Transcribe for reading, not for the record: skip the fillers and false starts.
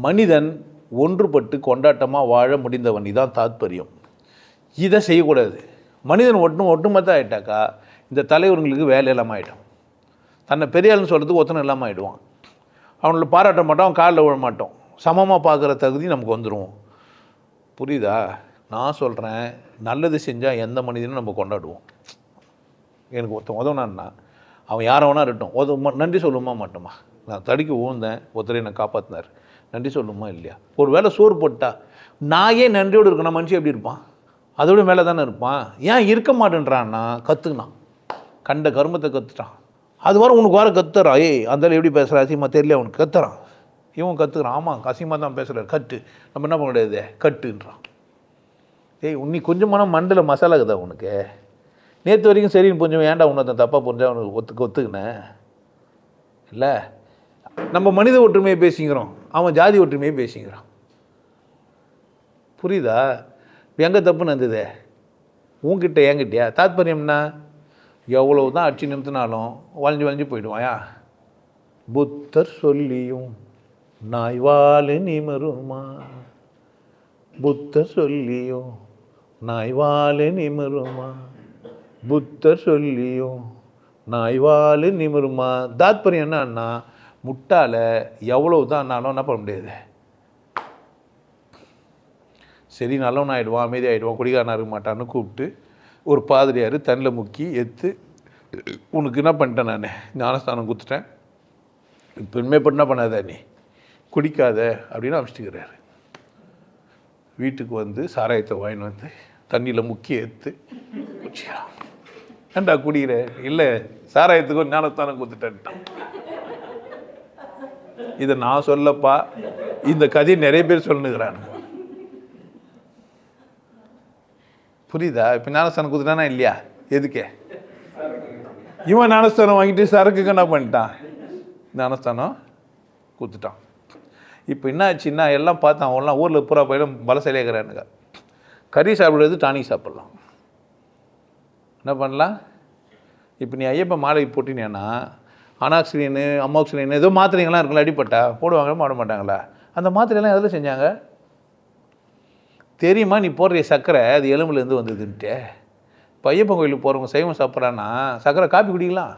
மனிதன் ஒன்றுபட்டு கொண்டாட்டமாக வாழ முடிந்தவன், இதான் தாத்பரியம். இதை செய்யக்கூடாது. மனிதன் ஒட்டுமொத்தம் ஆகிட்டாக்கா இந்த தலைவர்களுக்கு வேலை இல்லாமல் ஆகிடும். தன்னை பெரியாள்னு சொல்கிறதுக்கு ஒருத்தனை இல்லாமல் ஆகிடுவான். அவங்கள பாராட்ட மாட்டோம், அவன் காலில் விழ மாட்டோம். சமமாக பார்க்குற தகுதி நமக்கு வந்துடும். புரியுதா? நான் சொல்கிறேன், நல்லது செஞ்சால் எந்த மனிதனும் நம்ம கொண்டாடுவோம். எனக்கு ஒருத்தன் உதவுனான்னா அவன் யாரை வேணா இருக்கட்டும், நன்றி சொல்லுமா மாட்டோமா? நான் தடிக்க ஊழ்ந்தேன், ஒருத்தரை என்னை காப்பாற்றினார், நன்றி சொல்லுமா இல்லையா? ஒரு வேளை சோறு போட்டா நான் ஏன் நன்றியோடு இருக்கேன்? மனுஷன் எப்படி இருப்பான்? அதோட மேலே தானே இருப்பான். ஏன் இருக்க மாட்டேன்றான்னா கற்றுக்கினான், கண்ட கருமத்தை கற்றுட்டான். அது வர உனக்கு வர கத்துறான். அந்த எப்படி பேசுகிற அசிங்கமாக தெரியல, அவனுக்கு கத்துறான். இவன் கற்றுக்குறான், ஆமாம் அசிங்கமாக தான் பேசுகிறார், கட்டு. நம்ம என்ன பண்ண முடியாது, கட்டுன்றான். உன்னி கொஞ்சமான மண்டில் மசாலா இருக்குதா உனக்கு? நேற்று வரைக்கும் சரின்னு கொஞ்சம் ஏன்டா உன்னை தப்பாக புரிஞ்சா அவனுக்கு ஒத்துக்கினேன் இல்லை? நம்ம மனித ஒற்றுமையை பேசிக்கிறோம், அவன் ஜாதி ஒற்றுமையை பேசிக்கிறான். புரியுதா? எங்கே தப்புன்னு இருந்தது? உன்கிட்ட என்கிட்டயா? தாத்பரியம்னா எவ்வளோ தான் அடிச்சு நிறுத்தினாலும் வளைஞ்சு போயிடுவாயா? புத்தர் சொல்லியும் நாய் வாழ நிமருமா, புத்தர் சொல்லியும் நாய் வாழ நிமருமா, புத்தர் சொல்லியும் நாய் வாழ நிமருமா. தாத்பரியம் என்னன்னா, முட்டால எவ்வளோ தான் ஆனாலும் என்ன பண்ண முடியாது. சரி நல்லவன் ஆகிடுவான், அமைதி ஆகிடுவான், குடிகாரனாக இருக்க மாட்டான்னு கூப்பிட்டு ஒரு பாதிரியார் தண்ணில் முக்கி எடுத்து, உனக்கு என்ன பண்ணிட்டேன், நான் ஞானஸ்தானம் கொடுத்துட்டேன், இப்போ இனிமேல் என்ன பண்ணாத, நீ குடிக்காத அப்படின்னு அனுப்பிச்சிக்கிறாரு. வீட்டுக்கு வந்து சாராயத்தை வாங்கின்னு வந்து தண்ணியில் முக்கி எடுத்து குடிச்சிக்கிறான். ஏண்டா குடிக்கிற? இல்லை, சாராயத்துக்கும் ஞானஸ்தானம் கொடுத்துட்டேன்ட்டான். இதை நான் சொல்லப்பா, இந்த கதையை நிறைய பேர் சொல்லுங்கிறானுங்க. புரியுதா? இப்போ ஞானஸ்தானம் கொடுத்துட்டானா இல்லையா? எதுக்கே? இவன் ஞானஸ்தானம் வாங்கிட்டு சரக்குக்கு என்ன பண்ணிட்டான், ஞானஸ்தானம் கொடுத்துட்டான். இப்போ என்ன ஆச்சுன்னா, எல்லாம் பார்த்தான், அவங்களாம் ஊரில் பூரா போயிடும் பலசலையாகிறானுங்க. கறி சாப்பிடுறது டானிக் சாப்பிட்லாம், என்ன பண்ணலாம்? இப்போ நீ ஐயப்பன் மாலை போட்டினேன்னா அனாக்சிலின்னு அமோக்சிலின்னு ஏதோ மாத்திரைங்கள்லாம் இருக்குல்ல, அடிப்பட்டா போடுவாங்களா போட மாட்டாங்களா? அந்த மாத்திரையெல்லாம் எதில் செஞ்சாங்க தெரியுமா? நீ போடுற சர்க்கரை அது எலும்புலேருந்து வந்ததுன்ட்டு. இப்போ ஐயப்பன் கோயிலுக்கு போகிறவங்க சைவம் சாப்பிட்றான்னா சர்க்கரை காப்பி குடிக்கலாம்.